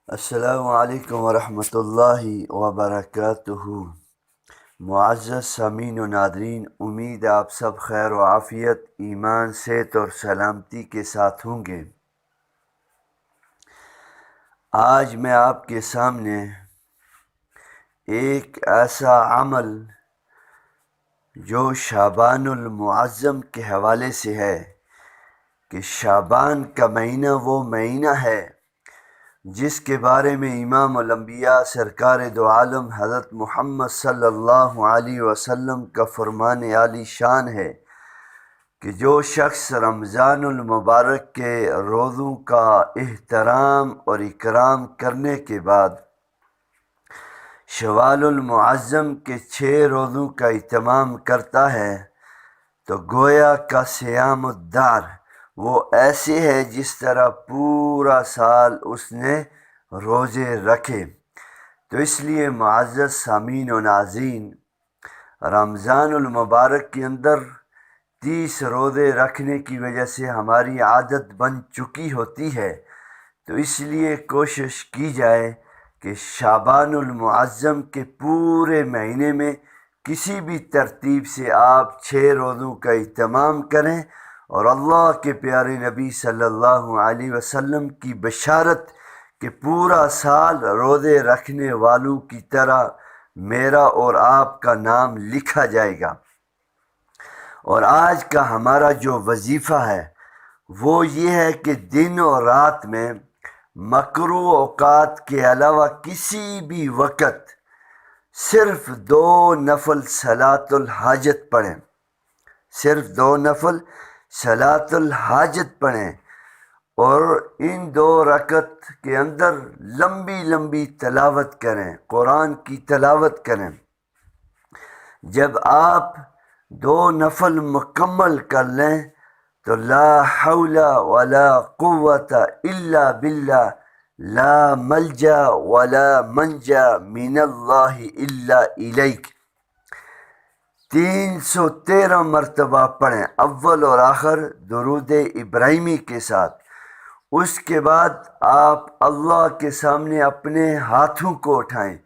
السلام علیکم ورحمۃ اللہ وبرکاتہ۔ معزز سامعین و ناظرین، امید آپ سب خیر و عافیت، ایمان، صحت اور سلامتی کے ساتھ ہوں گے۔ آج میں آپ کے سامنے ایک ایسا عمل جو شعبان المعظم کے حوالے سے ہے کہ شعبان کا مہینہ وہ مہینہ ہے جس کے بارے میں امام الانبیاء سرکار دو عالم حضرت محمد صلی اللہ علیہ وسلم کا فرمان عالی شان ہے کہ جو شخص رمضان المبارک کے روزوں کا احترام اور اکرام کرنے کے بعد شوال المعظم کے 6 روزوں کا اہتمام کرتا ہے تو گویا کا صیام الدار، وہ ایسے ہے جس طرح پورا سال اس نے روزے رکھے۔ تو اس لیے معزز سامعین و ناظرین، رمضان المبارک کے اندر 30 روزے رکھنے کی وجہ سے ہماری عادت بن چکی ہوتی ہے، تو اس لیے کوشش کی جائے کہ شعبان المعظم کے پورے مہینے میں کسی بھی ترتیب سے آپ 6 روزوں کا اہتمام کریں، اور اللہ کے پیارے نبی صلی اللہ علیہ وسلم کی بشارت کہ پورا سال روزے رکھنے والوں کی طرح میرا اور آپ کا نام لکھا جائے گا۔ اور آج کا ہمارا جو وظیفہ ہے وہ یہ ہے کہ دن اور رات میں مکروہ اوقات کے علاوہ کسی بھی وقت صرف 2 نفل صلاۃ الحاجت پڑھیں، صرف 2 نفل صلاۃ الحاجت پڑھیں، اور ان 2 رکعت کے اندر لمبی لمبی تلاوت کریں، قرآن کی تلاوت کریں۔ جب آپ 2 نفل مکمل کر لیں تو لا حول ولا قوت الا باللہ، لا ملجا ولا منجا من اللہ الا الیک 313 مرتبہ پڑھیں، اول اور آخر درود ابراہیمی کے ساتھ۔ اس کے بعد آپ اللہ کے سامنے اپنے ہاتھوں کو اٹھائیں،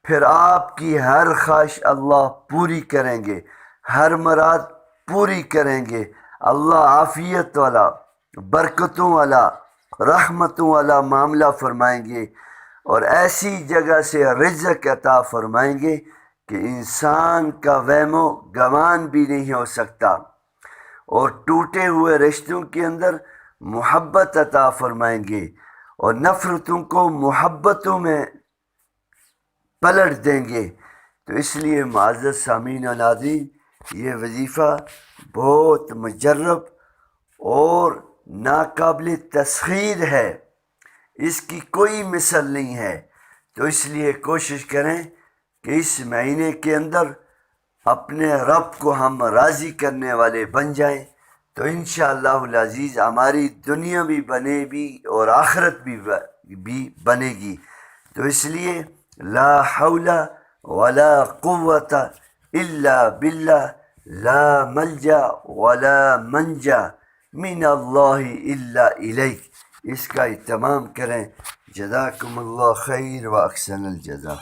پھر آپ کی ہر خواہش اللہ پوری کریں گے، ہر مراد پوری کریں گے۔ اللہ عافیت والا، برکتوں والا، رحمتوں والا معاملہ فرمائیں گے، اور ایسی جگہ سے رزق عطا فرمائیں گے کہ انسان کا وہم و گمان بھی نہیں ہو سکتا، اور ٹوٹے ہوئے رشتوں کے اندر محبت عطا فرمائیں گے، اور نفرتوں کو محبتوں میں پلٹ دیں گے۔ تو اس لیے معزز سامعین و ناظرین، یہ وظیفہ بہت مجرب اور ناقابل تسخیر ہے، اس کی کوئی مثل نہیں ہے۔ تو اس لیے کوشش کریں کہ اس مہینے کے اندر اپنے رب کو ہم راضی کرنے والے بن جائیں، تو انشاءاللہ العزیز ہماری دنیا بھی بنے گی اور آخرت بھی بنے گی۔ تو اس لیے لا حول ولا قوت الا باللہ، لا ملجا ولا منجا من اللہ الا الیک، اس کا اہتمام کریں۔ جزاکم اللہ خیر و احسن الجزا۔